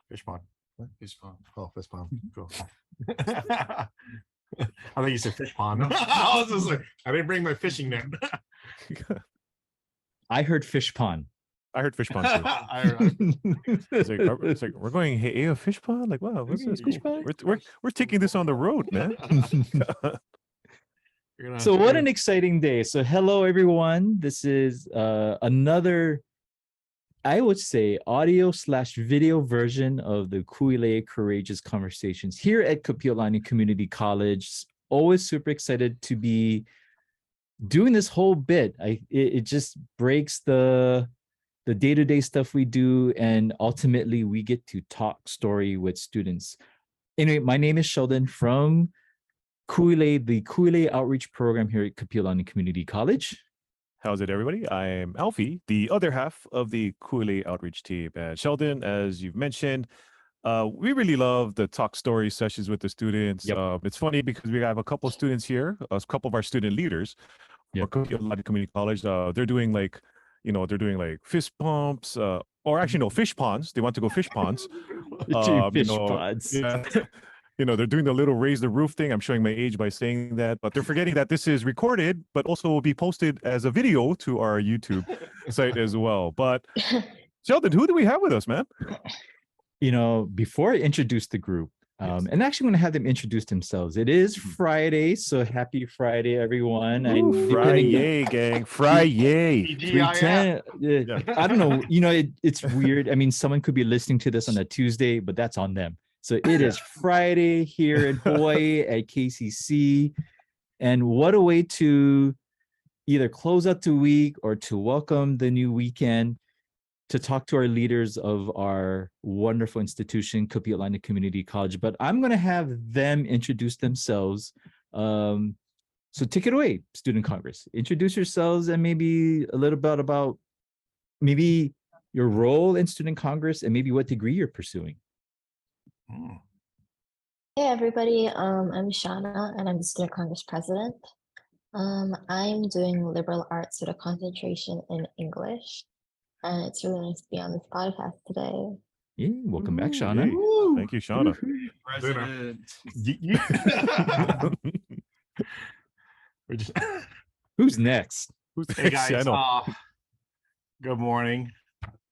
Fish pond. What? Fish pond. Oh, fish pond. Cool. I thought you said fish pond. I was just like, I didn't bring my fishing net. I heard fish pond. I heard fish pond too. It's like we're going, hey, a fish pond? Like, wow, what's this? Fish Cool. pond? We're taking this on the road, man. So what an exciting day. So hello, everyone. This is another, I would say, audio/video version of the Kuile Courageous Conversations here at Kapiolani Community College. Always super excited to be doing this whole bit. It just breaks the day-to-day stuff we do, and ultimately we get to talk story with students. Anyway, my name is Sheldon from Kuile, the Kuile Outreach Program here at Kapiolani Community College. How's it, everybody? I'm Alfie, the other half of the Kuile Outreach team. And Sheldon, as you've mentioned, we really love the talk story sessions with the students. Yep. It's funny because we have a couple of students here, a couple of our student leaders for Kapiolani Community College. They're doing like fist pumps, or actually no, fish ponds. They want to go fish ponds. Fish ponds. Yeah. They're doing the little raise the roof thing. I'm showing my age by saying that, but they're forgetting that this is recorded, but also will be posted as a video to our YouTube site as well. But Sheldon, who do we have with us, man? Before I introduce the group, and actually I'm going to have them introduce themselves. It is Friday, so happy Friday, everyone. Friday, gang. Friday. I don't know. It's weird. I mean, someone could be listening to this on a Tuesday, but that's on them. So it is Friday here in Hawaii at KCC. And what a way to either close out the week or to welcome the new weekend, to talk to our leaders of our wonderful institution, Kapiolani Community College. But I'm going to have them introduce themselves. So take it away, Student Congress. Introduce yourselves and maybe a little bit about maybe your role in Student Congress and maybe what degree you're pursuing. Hey everybody, I'm Shawna and I'm the Student Congress President. I'm doing liberal arts with a concentration in English, and it's really nice to be on this podcast today. Yeah, welcome back, Shawna. Hey, thank you, Shawna. President. Who's next? Hey guys, good morning.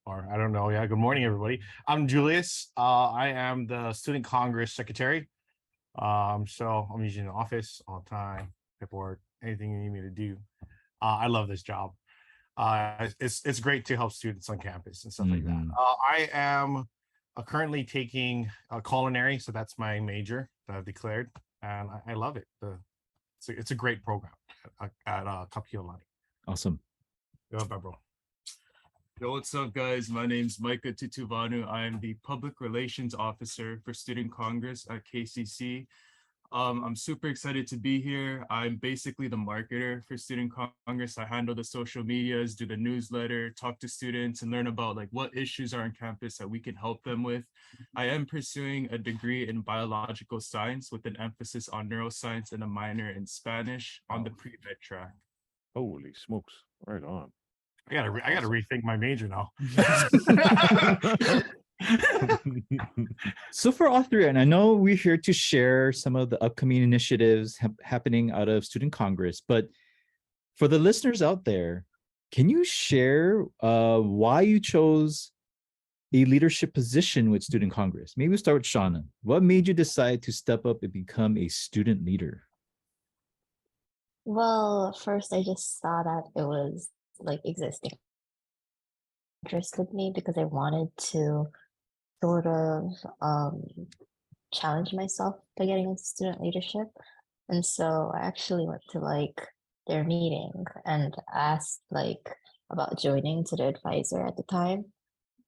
Or I don't know. Yeah, good morning, everybody. I'm Julius. I am the Student Congress Secretary. So I'm usually in the office all the time, paperwork, anything you need me to do. I love this job. It's great to help students on campus and stuff like that. I am currently taking culinary, so that's my major that I've declared, and I love it. It's a great program at Kapiolani. Awesome. Go, bro. Yo, what's up, guys? My name's Micah Tutuvanu. I am the Public Relations Officer for Student Congress at KCC. I'm super excited to be here. I'm basically the marketer for Student Congress. I handle the social medias, do the newsletter, talk to students, and learn about what issues are on campus that we can help them with. I am pursuing a degree in biological science with an emphasis on neuroscience and a minor in Spanish on the pre-med track. Holy smokes! Right on. I gotta rethink my major now. So for all three, and I know we're here to share some of the upcoming initiatives happening out of Student Congress, but for the listeners out there, can you share why you chose a leadership position with Student Congress? Maybe we'll start with Shawna. What made you decide to step up and become a student leader? Well, first I just saw that it was existing interested me because I wanted to sort of challenge myself by getting into student leadership. And so I actually went to their meeting and asked about joining to the advisor at the time.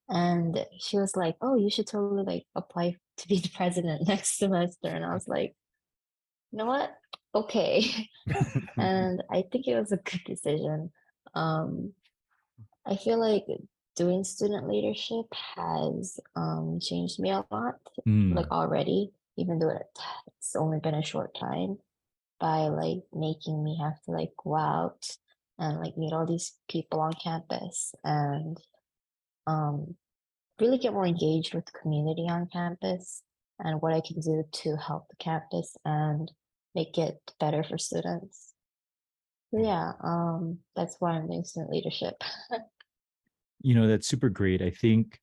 And she was like, oh, you should totally apply to be the president next semester. And I was like, you know what? Okay. And I think it was a good decision. I feel like doing student leadership has changed me a lot, already, even though it's only been a short time, by making me have to go out and meet all these people on campus and really get more engaged with the community on campus and what I can do to help the campus and make it better for students. So yeah, that's why I'm doing student leadership. That's super great. I think,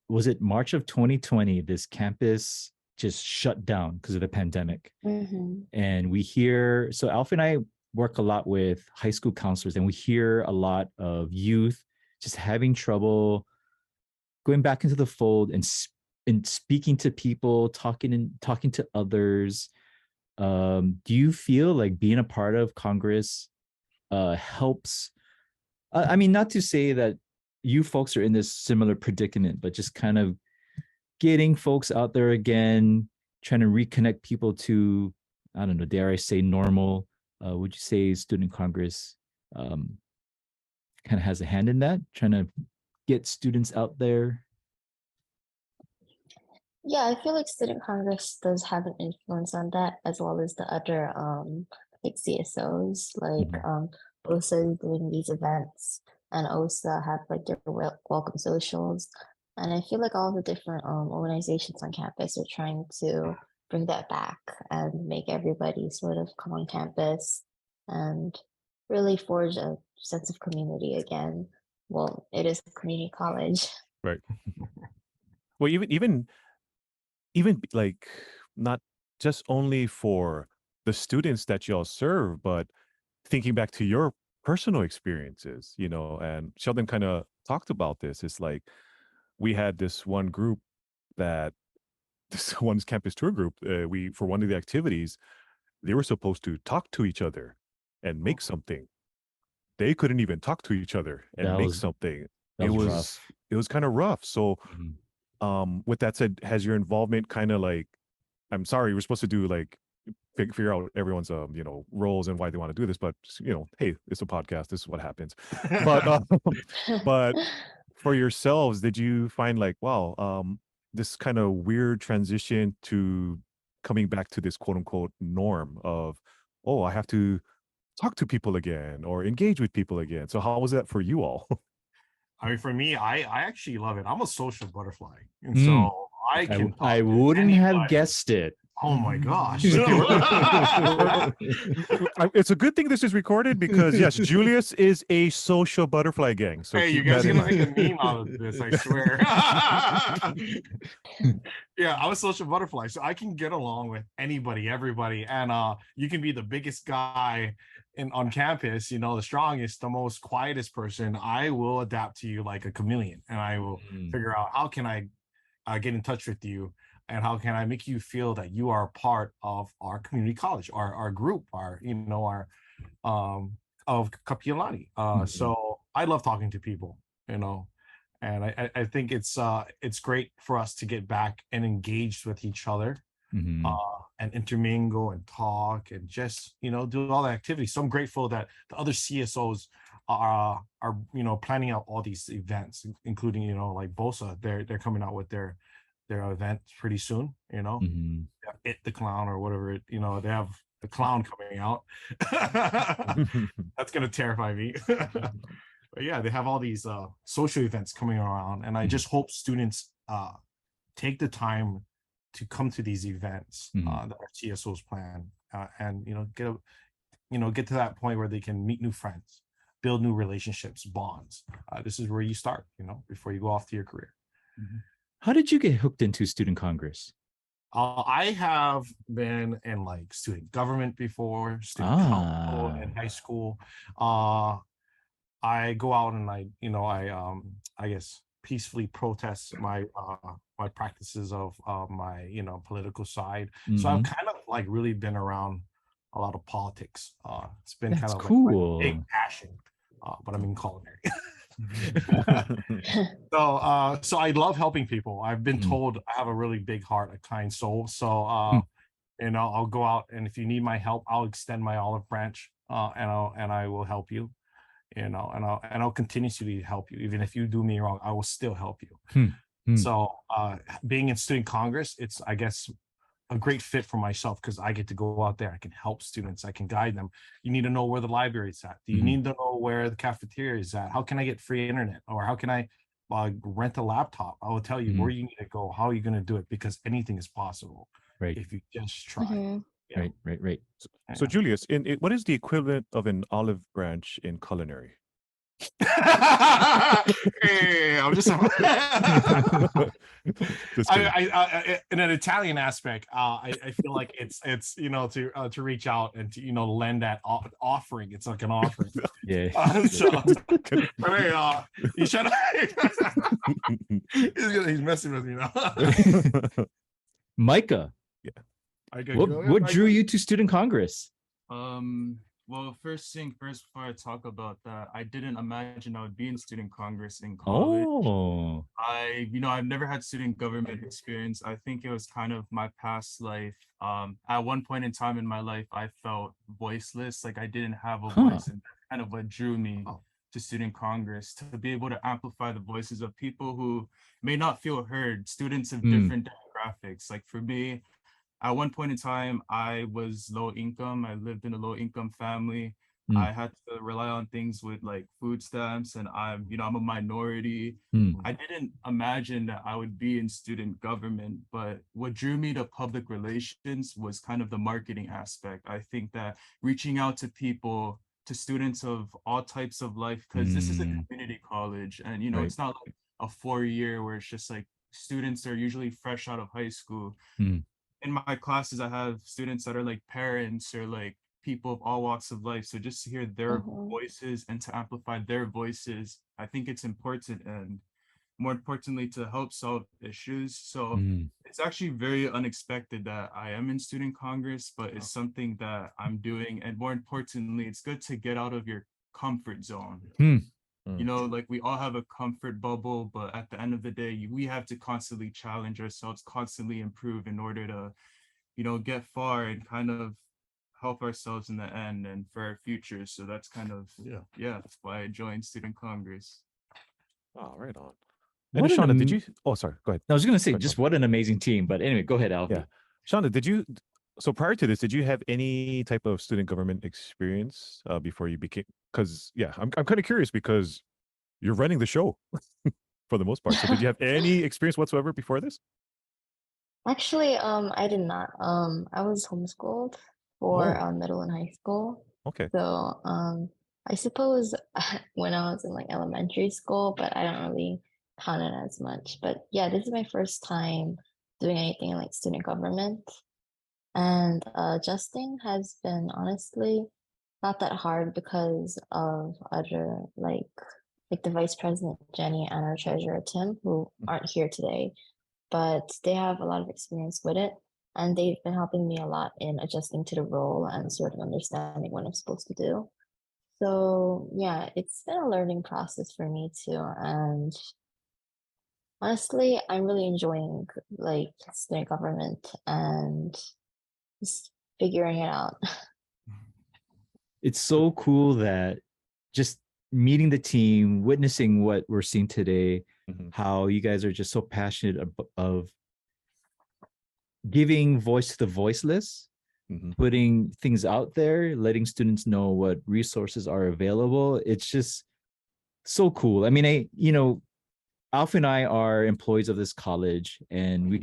was it March of 2020, this campus just shut down because of the pandemic. Mm-hmm. And we hear, so Alfie and I work a lot with high school counselors, and we hear a lot of youth just having trouble going back into the fold and speaking to people, talking to others. Do you feel like being a part of Congress helps? I mean, not to say that you folks are in this similar predicament, but just kind of getting folks out there again, trying to reconnect people to, I don't know, dare I say normal? Would you say Student Congress kind of has a hand in that, trying to get students out there? Yeah, I feel like Student Congress does have an influence on that, as well as the other like CSOs, like OSA doing these events, and OSA have like different welcome socials. And I feel like all the different organizations on campus are trying to bring that back and make everybody sort of come on campus and really forge a sense of community again. Well, it is a community college. Right. Well, even like, not just only for the students that y'all serve, but thinking back to your personal experiences, and Sheldon kind of talked about this. It's like we had this one group that this one's campus tour group. We, for one of the activities, they were supposed to talk to each other and make something. They couldn't even talk to each other and make something. That was rough. It was kind of rough. So with that said, has your involvement kind of like, I'm sorry, we're supposed to do like figure out everyone's roles and why they want to do this, but hey, it's a podcast, this is what happens. But but for yourselves, did you find like, wow, this kind of weird transition to coming back to this quote unquote norm of, oh, I have to talk to people again or engage with people again? So how was that for you all? I mean, for me, I actually love it. I'm a social butterfly, and so I can. I wouldn't have guessed it. Oh my gosh! It's a good thing this is recorded, because yes, Julius is a social butterfly gang. So hey, you guys are gonna make a meme out of this, I swear. Yeah, I'm a social butterfly, so I can get along with anybody, everybody, and you can be the biggest guy on campus, the strongest, the most quietest person. I will adapt to you like a chameleon, and I will figure out how can I get in touch with you, and how can I make you feel that you are a part of our community college, our group, our of Kapiolani. So I love talking to people, and I think it's great for us to get back and engage with each other, and intermingle and talk and just do all the activities. So I'm grateful that the other CSOs are planning out all these events, including like BOSA. They're coming out with their event pretty soon. It the clown or whatever they have the clown coming out. That's gonna terrify me. But yeah, they have all these social events coming around, and I just hope students take the time to come to these events that our CSOs plan, and get to that point where they can meet new friends, build new relationships, bonds. This is where you start, before you go off to your career. How did you get hooked into Student Congress? I have been in like student government before, student council in high school. I go out and I guess peacefully protest my practices of my political side. So I've kind of like really been around a lot of politics. It's been kind of cool. like my big passion, but I'm in culinary. So I love helping people. I've been told I have a really big heart, a kind soul. So I'll go out, and if you need my help, I'll extend my olive branch, and I will help you. And I'll continuously help you. Even if you do me wrong, I will still help you. So being in Student Congress, it's, I guess, a great fit for myself, because I get to go out there. I can help students. I can guide them. You need to know where the library is at. Do you need to know where the cafeteria is at? How can I get free internet? Or how can I rent a laptop. I will tell you where you need to go, how you're going to do it, because anything is possible Right. if you just try. Mhm. Yeah. Right. So Julius, what is the equivalent of an olive branch in culinary? Hey, I'm just Just kidding. in an Italian aspect, I feel like it's to reach out and to lend that offering. It's like an offering. Yeah. So, but hey, you should. He's messing with me now. Micah, what drew you to Student Congress? Well, first thing first, before I talk about that, I didn't imagine I would be in student congress in college. Oh, I've never had student government experience. I think it was kind of my past life. At one point in time in my life, I felt voiceless, like I didn't have a voice, and that's kind of what drew me to student congress, to be able to amplify the voices of people who may not feel heard, students of different demographics. Like for me, at one point in time, I was low income. I lived in a low income family. I had to rely on things with like food stamps, and I'm a minority. I didn't imagine that I would be in student government, but what drew me to public relations was kind of the marketing aspect. I think that reaching out to people, to students of all types of life, because this is a community college, and it's not like a 4-year where it's just like students are usually fresh out of high school. In my classes, I have students that are like parents or like people of all walks of life. So just to hear their voices and to amplify their voices, I think it's important, and more importantly, to help solve issues. So it's actually very unexpected that I am in student congress, but it's something that I'm doing. And more importantly, it's good to get out of your comfort zone. Like we all have a comfort bubble, but at the end of the day, we have to constantly challenge ourselves, constantly improve in order to, get far and kind of help ourselves in the end and for our future. So that's kind of, that's why I joined Student Congress. Oh, right on. And Shawna, did you? Oh, sorry. Go ahead. I was going to say, just what an amazing team. But anyway, go ahead, Alfie. Yeah. Shawna, did you? So prior to this, did you have any type of student government experience before you became? Because I'm kind of curious because you're running the show for the most part. So did you have any experience whatsoever before this? Actually, I did not. I was homeschooled for middle and high school. Okay. So, I suppose when I was in like elementary school, but I don't really count it as much. But yeah, this is my first time doing anything in like student government. And adjusting has been honestly not that hard because of other like the vice president Jenny and our treasurer Tim, who aren't here today, but they have a lot of experience with it, and they've been helping me a lot in adjusting to the role and sort of understanding what I'm supposed to do. So yeah, it's been a learning process for me too, and honestly, I'm really enjoying like student government and just figuring it out. It's so cool that just meeting the team, witnessing what we're seeing today, how you guys are just so passionate of giving voice to the voiceless, putting things out there, letting students know what resources are available. It's just so cool. I mean, Alf and I are employees of this college, and we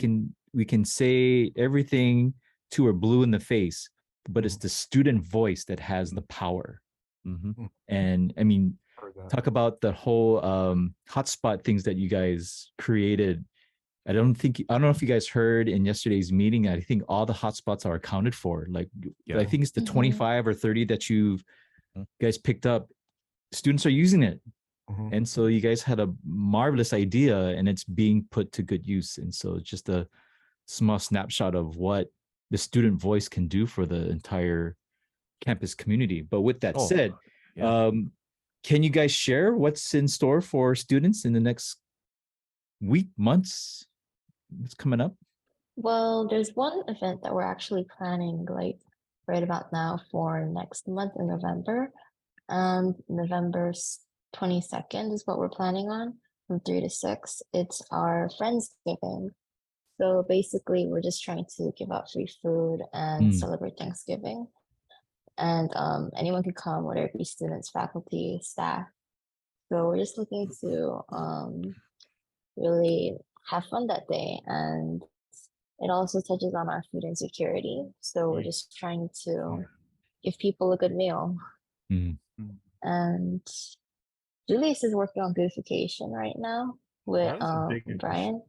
can say everything to her blue in the face, but it's the student voice that has the power. And I mean, talk about the whole hotspot things that you guys created. I don't know if you guys heard in yesterday's meeting, I think all the hotspots are accounted for. Like, I think it's the 25 or 30 that you guys picked up. Students are using it. And so you guys had a marvelous idea, and it's being put to good use. And so it's just a small snapshot of what the student voice can do for the entire campus community. But with that said, can you guys share what's in store for students in the next week, months? What's coming up? Well, there's one event that we're actually planning like right about now for next month in November. November 22nd is what we're planning on from 3 to 6. It's our Friendsgiving. So basically, we're just trying to give out free food and celebrate Thanksgiving. And anyone can come, whether it be students, faculty, staff. So we're just looking to really have fun that day. And it also touches on our food insecurity. So we're just trying to give people a good meal. Mhm. And Julius is working on beautification right now with That's a big initiative. Brian.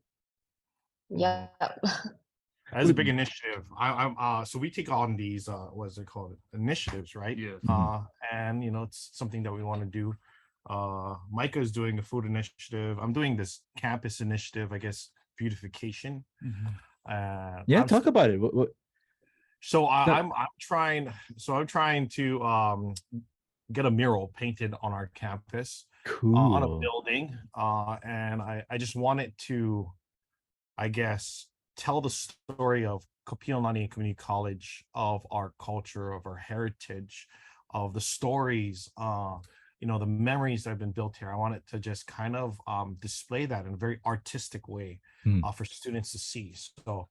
Yep. That's a big initiative. So we take on these what is it called? Initiatives, right? Yeah. And you know, it's something that we want to do. Micah is doing a food initiative. I'm doing this campus initiative, I guess, beautification. Yeah, I'm talk about it. What So That- I'm trying. So I'm trying to get a mural painted on our campus on a cool. building, and I just wanted to, I guess, tell the story of Kapiolani Community College, of our culture, of our heritage, of the stories, you know, the memories that have been built here. I wanted to just kind of display that in a very artistic way for students to see. So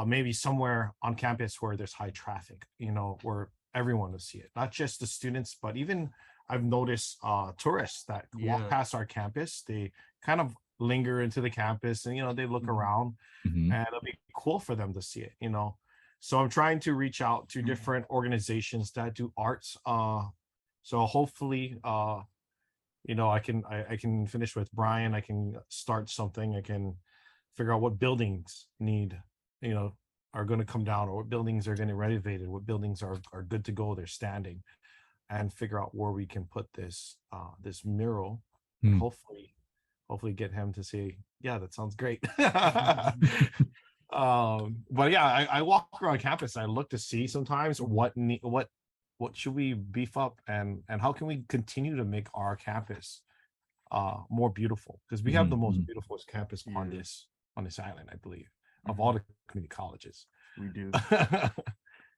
maybe somewhere on campus where there's high traffic, you know, where everyone will see it, not just the students, but even I've noticed tourists that walk past our campus, they kind of linger into the campus and, you know, they look around Mhm. and it'll be cool for them to see it, you know. So I'm trying to reach out to different organizations that do arts. So hopefully, you know, I can finish with Brian. I can start something. I can figure out what buildings need, you know, are going to come down, or what buildings are getting renovated, what buildings are good to go, they're standing, and figure out where we can put this this mural, and hopefully get him to say, yeah, that sounds great. But yeah, I walk around campus, I look to see sometimes what should we beef up, and how can we continue to make our campus more beautiful, because we have the most beautiful campus on this island, I believe, of all the community colleges. We do.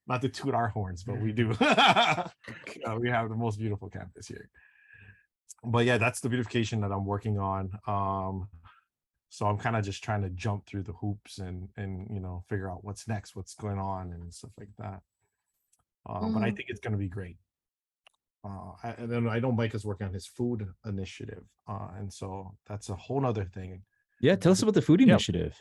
Not to toot our horns, but we do. We have the most beautiful campus here. But yeah, that's the beautification that I'm working on. So I'm kind of just trying to jump through the hoops and you know, figure out what's next, what's going on, and stuff like that. But I think it's going to be great. And then I know Mike is working on his food initiative, and so that's a whole nother thing. Yeah, tell us about the food initiative.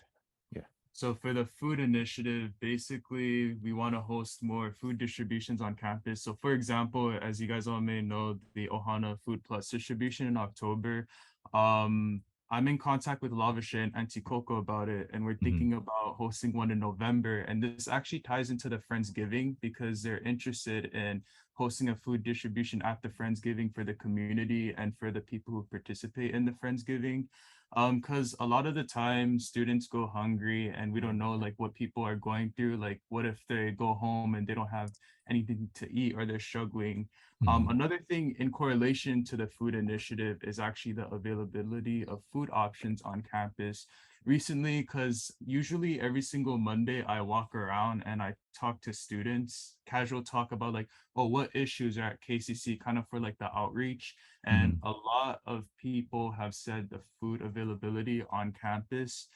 So for the food initiative, basically, we want to host more food distributions on campus. So for example, as you guys all may know, the Ohana Food Plus distribution in October, I'm in contact with Lavisha and Auntie Coco about it, and we're thinking about hosting one in November. And this actually ties into the Friendsgiving, because they're interested in hosting a food distribution at the Friendsgiving for the community and for the people who participate in the Friendsgiving. Because a lot of the time students go hungry and we don't know like what people are going through. Like, what if they go home and they don't have anything to eat, or they're struggling? Another thing in correlation to the food initiative is actually the availability of food options on campus recently, because usually every single Monday I walk around and I talk to students, casual talk about like, oh, what issues are at KCC, kind of for like the outreach. And a lot of people have said the food availability on campus,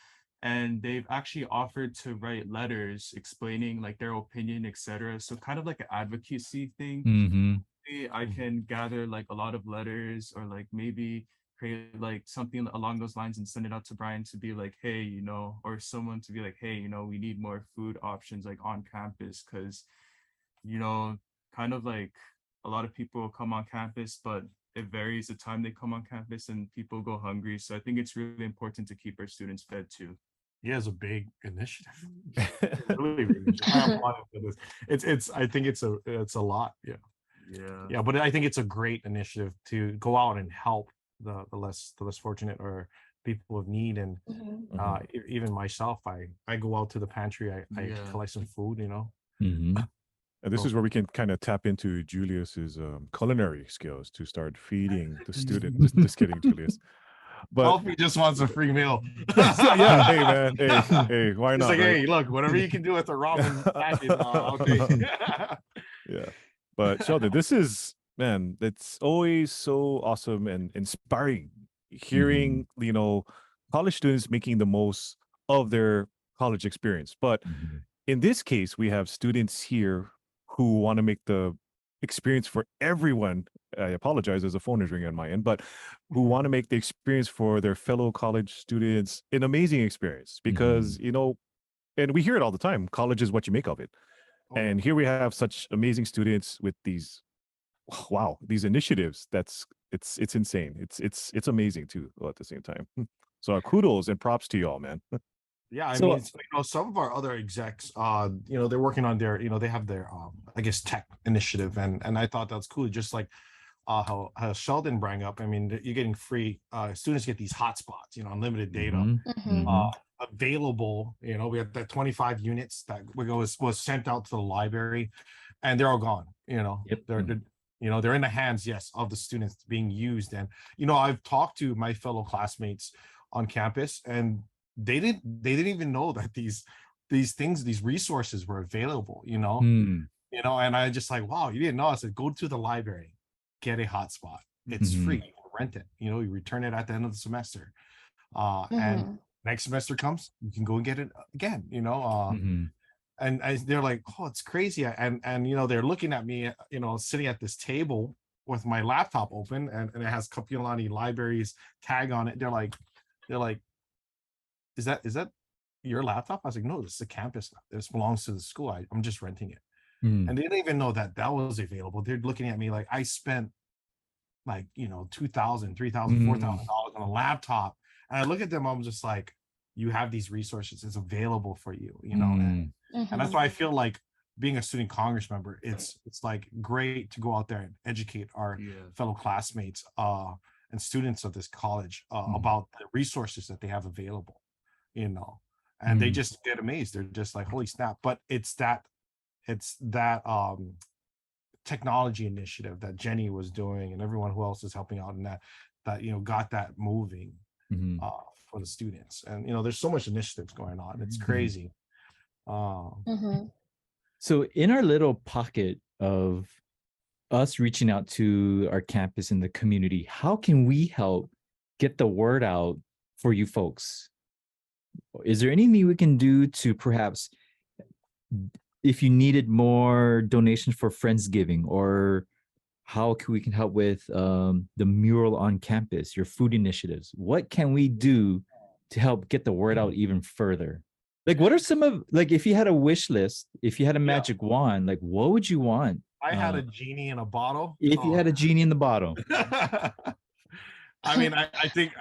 and they've actually offered to write letters explaining like their opinion, etc. So kind of like an advocacy thing. I can gather like a lot of letters, or like maybe create like something along those lines and send it out to Brian to be like, hey, you know, or someone to be like, hey, you know, we need more food options like on campus, because, you know, kind of like a lot of people come on campus, but it varies the time they come on campus and people go hungry. So I think it's really important to keep our students fed too. Yeah, it's a big initiative. Really big initiative. I applaud him for this. It's I think it's a lot. Yeah, but I think it's a great initiative to go out and help the less fortunate, or people of need. And even myself, I go out to the pantry, I collect some food, you know. And this is where we can kind of tap into Julius's culinary skills to start feeding the student. Just kidding, Julius. But Hope he just wants a free meal. yeah, hey man, hey, why He's not? like, right? hey, look, whatever you can do with the ramen package, I'll take. Yeah, but Sheldon, this is, man, it's always so awesome and inspiring hearing, you know, college students making the most of their college experience. But in this case, we have students here who want to make the experience for everyone. I apologize as the phone is ringing on my end, but who want to make the experience for their fellow college students an amazing experience because, you know, and we hear it all the time, college is what you make of it. And here we have such amazing students with these, wow, these initiatives. It's insane. It's amazing too at the same time. So kudos and props to y'all, man. Yeah, I So- mean, you know, some of our other execs, you know, they're working on their, you know, they have their, I guess, tech initiative, and I thought that's cool. Just like how Sheldon brought up. I mean, you're getting free. Students get these hotspots, you know, unlimited data Mhm. available. You know, we have that 25 units that was sent out to the library, and they're all gone. You know, Yep. they're you know, they're in the hands, yes, of the students being used. And you know, I've talked to my fellow classmates on campus, and they didn't even know that these things, these resources were available. You know, Mm. you know, and I just like, wow, you didn't know. I said, go to the library, get a hotspot. It's Mhm. free. You can rent it. You know, you return it at the end of the semester. And next semester comes, you can go and get it again. You know, Mhm. and they're like, oh, it's crazy. And you know, they're looking at me, you know, sitting at this table with my laptop open, and it has Kapiolani libraries tag on it. They're like, is that your laptop? I was like, no, this is a campus. This belongs to the school. I'm just renting it. Mm. And they didn't even know that was available. They're looking at me like I spent like, you know, $2,000, $3,000, $4,000 on a laptop. And I look at them, I'm just like, you have these resources, it's available for you, you know. And that's why I feel like being a student congress member, it's like great to go out there and educate our fellow classmates and students of this college about the resources that they have available, you know. And they just get amazed. They're just like, holy snap. But it's that technology initiative that Jenny was doing and everyone who else is helping out in that you know, got that moving for the students. And you know, there's so much initiatives going on, it's crazy. So in our little pocket of us reaching out to our campus and the community, how can we help get the word out for you folks? Is there anything we can do to perhaps, if you needed more donations for Friendsgiving, or how we can help with the mural on campus, your food initiatives? What can we do to help get the word out even further? Like, what are some of, like, if you had a wish list, if you had a magic wand, like, what would you want? I had a genie in a bottle. If you had a genie in the bottle. I mean, I think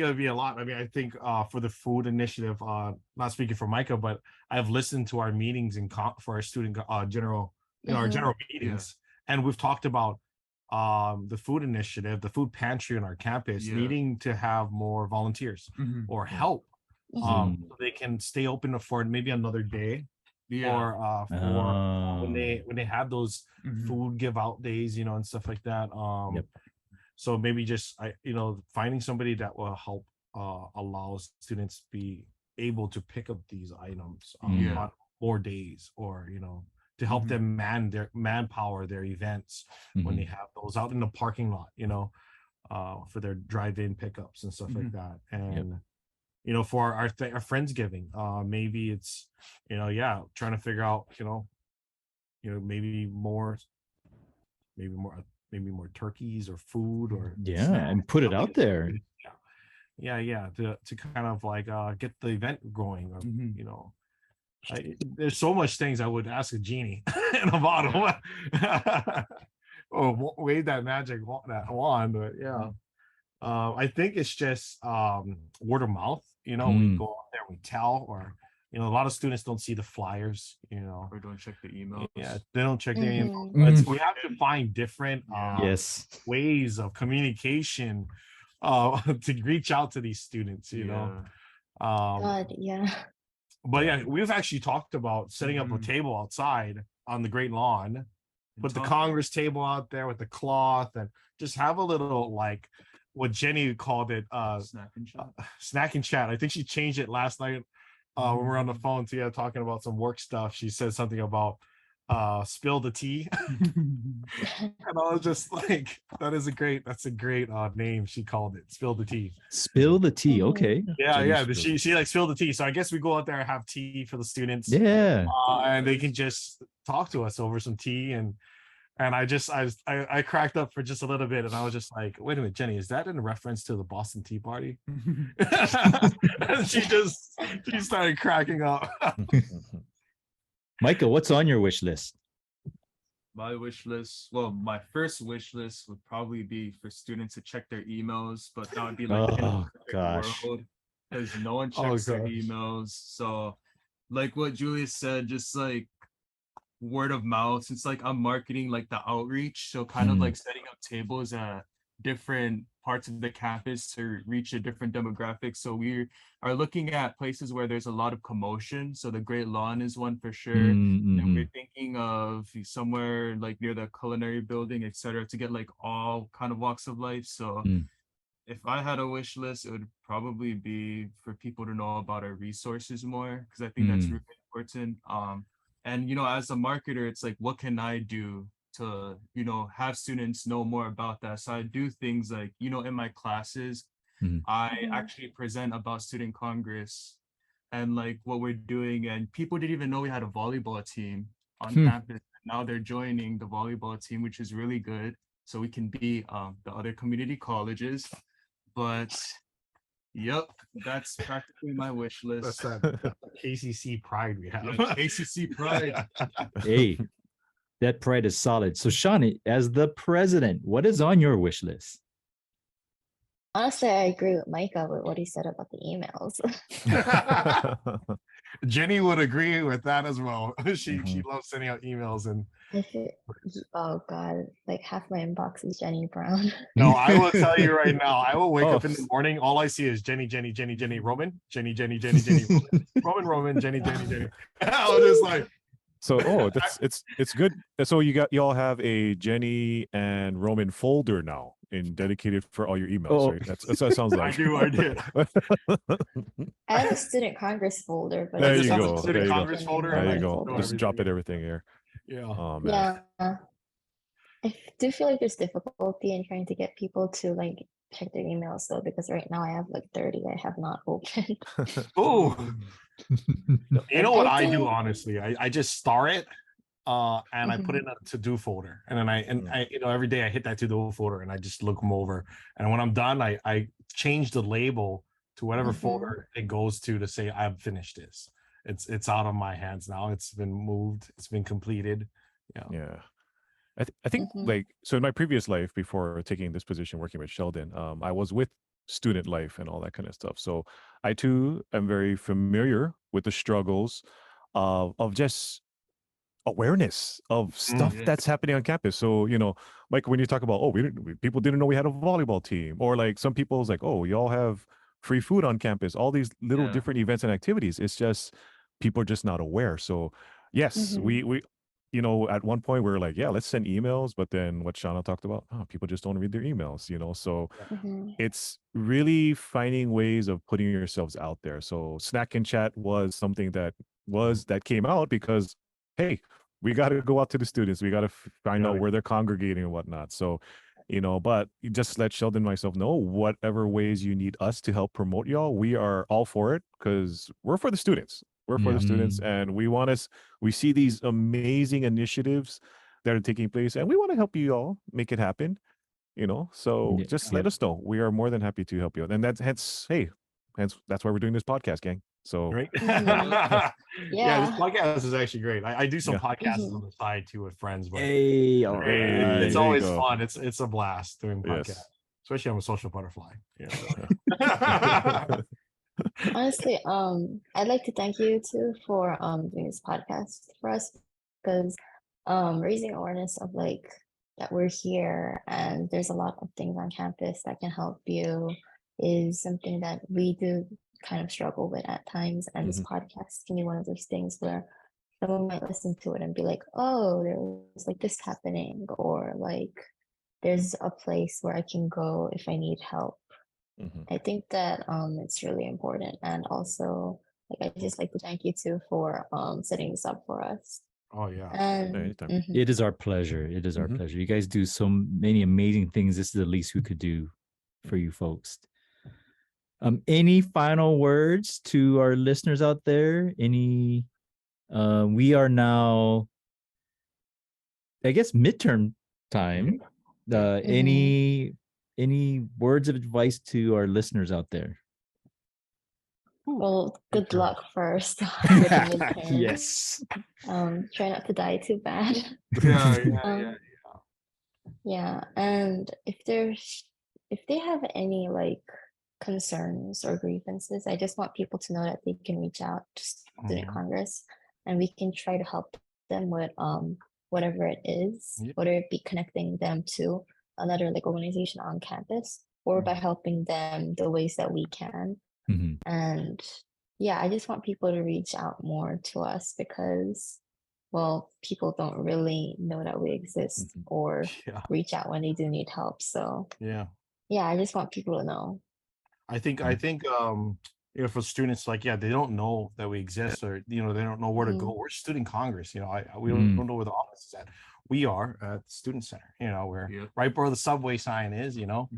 it would be a lot. I mean, I think for the food initiative, not speaking for Micah, but I've listened to our meetings for our student general, you know, our general meetings, and we've talked about the food initiative, the food pantry on our campus needing to have more volunteers or help, so they can stay open for maybe another day, or for when they have those food give out days, you know, and stuff like that. So maybe just you know, finding somebody that will help allow students be able to pick up these items on more days, or you know, to help them manpower their events when they have those out in the parking lot, you know, for their drive-in pickups and stuff like that. And you know, for our Friendsgiving, maybe it's, you know, trying to figure out, you know, maybe more turkeys or food, or and put it out there. To kind of like get the event going, or you know, there's so much things I would ask a genie in a bottle or wave that magic wand. But I think it's just word of mouth, you know. We go out there, we tell, or you know, a lot of students don't see the flyers, you know, or don't check the emails. They don't check their emails. We have to find different ways of communication to reach out to these students, you know. But yeah, we've actually talked about setting up a table outside on the great lawn, put the Congress table out there with the cloth, and just have a little, like what Jenny called it, snack and chat. I think she changed it last night when we were on the phone together talking about some work stuff. She said something about spill the tea. And I was just like, that's a great name. She called it spill the tea. Spill the tea. Okay. She like spill the tea. So I guess we go out there and have tea for the students. And they can just talk to us over some tea, and And I cracked up for just a little bit, and I was just like, "Wait a minute, Jenny, is that in reference to the Boston Tea Party?" And she started cracking up. Micah, what's on your wish list? My wish list, well, my first wish list would probably be for students to check their emails, but that would be like in a Oh perfect gosh. world, because no one Oh, checks their gosh. emails. So, like what Julius said, just like word of mouth. It's like I'm marketing like the outreach, so kind of Mm. like setting up tables at different parts of the campus to reach a different demographic. So we are looking at places where there's a lot of commotion. So the Great Lawn is one for sure. And Mm-hmm. we're thinking of somewhere like near the culinary building, etc., to get like all kind of walks of life. So Mm. if I had a wish list, it would probably be for people to know about our resources more, because I think that's Mm. really important. And as a marketer, it's like, what can I do to have students know more about that? So I do things like, in my classes, Mhm. I Mhm. actually present about student congress and like what we're doing, and people didn't even know we had a volleyball team on campus. Now they're joining the volleyball team, which is really good, so we can be the other community colleges. But yep, that's practically my wish That's list. that KCC pride we have. Yeah, KCC pride. Hey, that pride is solid. So, Shawna, as the president, what is on your wish list? Honestly, I agree with Micah with what he said about the emails. Jenny would agree with that as well. She Mhm. loves sending out emails, and Oh God, like half my inbox is Jenny Brown. no, I will tell you right now. I will wake Oh, up in the morning. All I see is Jenny, Jenny, Jenny, Jenny, Roman, Jenny, Jenny, Jenny, Jenny, Roman, Roman, Jenny, Jenny, Jenny. I was just like, So it's good. So y'all have a Jenny and Roman folder now in dedicated for all your emails, Oh. right? That's what it sounds like. I did. I have a student congress folder, but There it's you just go, student there you go. Congress folder. There I you just go. throw Just drop it in. everything here. Yeah. Oh man. Yeah. I do feel like there's difficulty in trying to get people to like check their emails though, because right now I have like 30 I have not opened. Oh, you know what I do think- honestly? I just star it, and I put it Mhm. in a to-do folder, and then I Mm. every day I hit that to-do folder and I just look them over, and when I'm done, I change the label to whatever Mhm. folder it goes to say I've finished this. It's out of my hands now. It's been moved. It's been completed. Yeah. Yeah. I think Mhm. like so in my previous life before taking this position working with Sheldon, I was with student life and all that kind of stuff. So I too am very familiar with the struggles of just awareness of stuff Yeah. that's happening on campus. So, Mike, when you talk about, oh, people didn't know we had a volleyball team, or like some people's like, oh, y'all have free food on campus, all these little Yeah. different events and activities. It's just people are just not aware. So, yes, Mhm. we at one point we were like, yeah, let's send emails, but then what Shauna talked about, oh, people just don't read their emails, so Mhm. it's really finding ways of putting yourselves out there. So snack and chat was something that came out because, hey, we got to go out to the students. We got to find out Really. where they're congregating and whatnot. So, but you just let Sheldon and myself know whatever ways you need us to help promote y'all. We are all for it because we're for the students. We're for the students, Mhm. and we see these amazing initiatives that are taking place, and we want to help you all make it happen. So Yeah, just yep. let us know. We are more than happy to help you out. And hence that's why we're doing this podcast, gang. So Right. Mhm. Yeah, this Yeah. podcast is actually great. I do some Yeah. podcasts Mhm. on the side too with friends, but Hey, all it's right. There you always go. fun. It's a blast doing podcasts, Yes. especially I'm a social butterfly. Yeah. Honestly, I'd like to thank you too for doing this podcast for us, because raising awareness of like that we're here and there's a lot of things on campus that can help you is something that we do kind of struggle with at times. And this podcast can be one of those things where someone might listen to it and be like, oh, there's like this happening, or like there's a place where I can go if I need help. Mhm. I think that it's really important. And also like I just like to thank you too for setting this up for us. Oh yeah. And Anytime. mhm. It is our pleasure. It is our Mhm. pleasure. You guys do so many amazing things. This is the least we could do for you folks. Any final words to our listeners out there? We are now I guess midterm time. Any words of advice to our listeners out there? Well, good midterms. luck first with the midterm. Yes. Try not to die too bad. Yeah. Yeah, and if they have any like concerns or grievances, I just want people to know that they can reach out to Student Mhm. Congress, and we can try to help them with whatever it is, Yeah. whether it be connecting them to another like organization on campus or by helping them the ways that we can. Mhm. And yeah, I just want people to reach out more to us because, well, people don't really know that we exist or Yeah. reach out when they do need help. So Yeah. yeah, I just want people to know. I think for students, like, yeah, they don't know that we exist, or they don't know where to go. We're Student Congress, we don't know where the office is at. We are at the Student Center, we're right where the subway sign is, right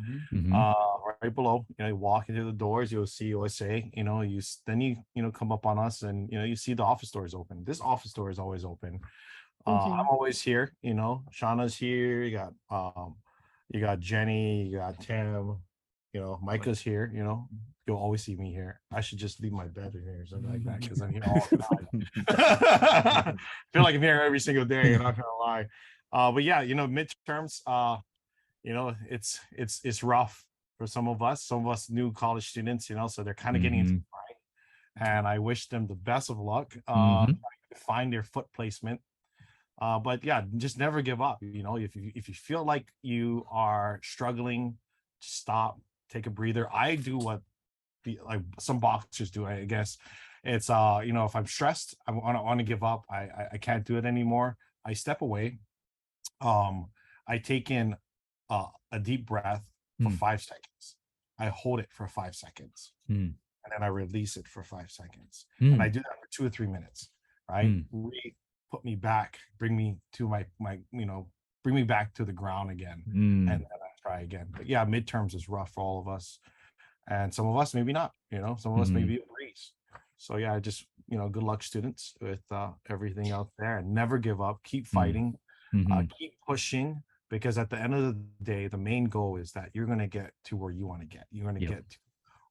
below. You walk into the doors, you'll see OSA. You come up on us, and you see the office doors open. This office door is always open. I'm always here. Shawna's here. You got Jenny. You got Tim. Micah's here. You'll always see me here. I should just leave my bed in here or something like that, because I'm here all the time. Feel like I'm here every single day. I'm not gonna lie. But yeah, midterms. It's rough for some of us. Some of us new college students. So they're kind of getting into the grind, and I wish them the best of luck. Find their foot placement. But yeah, just never give up. If you feel like you are struggling, stop, take a breather. I do what some boxers do, I guess. It's if I'm stressed, I want to give up, I can't do it anymore, I step away. I take in a deep breath for 5 seconds. I hold it for 5 seconds, and then I release it for 5 seconds. And I do that for 2 or 3 minutes, right? Put me back, bring me to bring me back to the ground again, and then I try again. But yeah, midterms is rough for all of us, and some of us maybe not. Some of us maybe a breeze. So yeah, just good luck, students, with everything out there, and never give up. Keep fighting, keep pushing, because at the end of the day, the main goal is that you're going to get to where you want to get. You're going to get to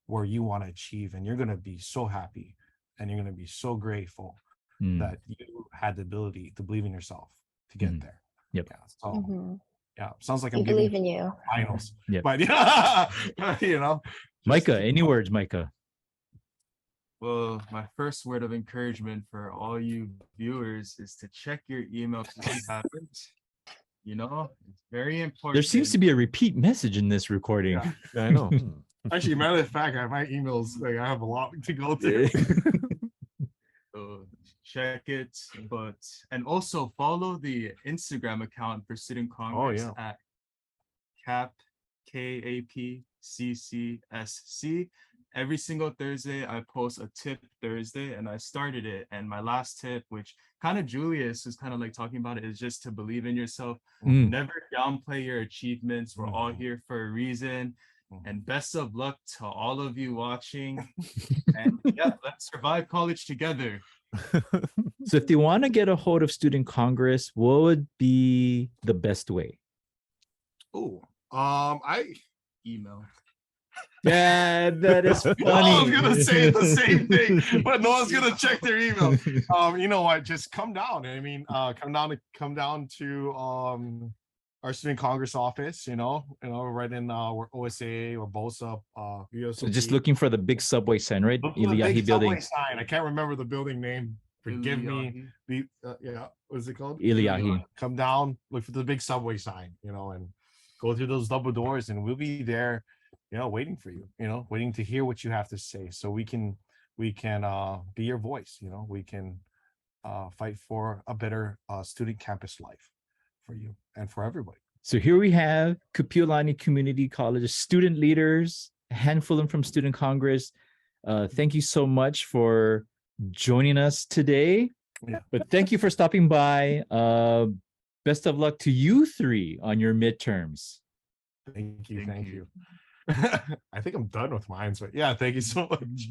where you want to achieve, and you're going to be so happy, and you're going to be so grateful that you had the ability to believe in yourself to get there. Yep. Yeah. So yeah, sounds like We I'm believe giving in you. finals. Yep. But yeah, Micah, any words, Micah? Well, my first word of encouragement for all you viewers is to check your email to see what happens. It's very important. There seems to be a repeat message in this recording. Yeah, I know. Actually, matter of fact, my emails, I have a lot to go through. So check it, and also follow the Instagram account for Student Congress at KAPCCSC. Every single Thursday, I post a tip Thursday, and I started it. And my last tip, which kind of Julius is kind of like talking about it, is just to believe in yourself. Never downplay your achievements. We're all here for a reason. And best of luck to all of you watching. And yeah, let's survive college together. So if they want to get a hold of Student Congress, what would be the best way? I Email. Yeah, that is funny. I was gonna say the same thing, but no one's gonna check their email. You know what? Just come down. I mean, come down to our Student Congress office. Right in where OSA or BOSA. So just looking for the big subway sign, right? Look for the Iliahi big building. subway sign. I can't remember the building name. Forgive me. What is it called? Iliahi. Come down, look for the big subway sign, and go through those double doors, and we'll be there, waiting for you, waiting to hear what you have to say, so we can be your voice. We can fight for a better student campus life for you and for everybody. So here we have Kapiolani Community College student leaders, a handful of them from Student Congress. Thank you so much for joining us today. But thank you for stopping by. Best of luck to you three on your midterms. Thank you. I think I'm done with mine, but yeah, thank you so much.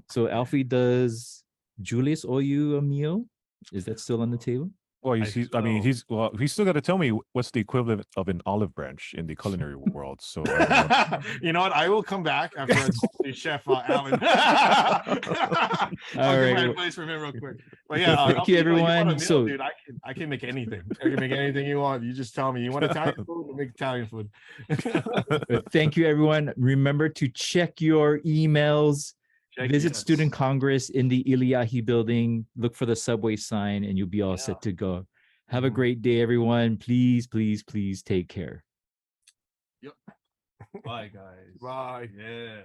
So Alfie, does Julius owe you a meal? Is that still on the table? Well, I mean, know. he's still got to tell me what's the equivalent of an olive branch in the culinary world. So, I don't know. You know what? I will come back after I talk to Chef Alan. I'll get my advice from him real quick. But yeah, Thank you, everyone. So, dude, I can make anything. I can make anything you want. You just tell me you want Italian food, we'll make Italian food. thank you, everyone. Remember to check your emails. Visit Student Congress in the Iliahi building. Look for the subway sign, and you'll be all set to go. Have a great day, everyone. Please, please, please take care. Yep. Bye, guys. Bye. Yeah.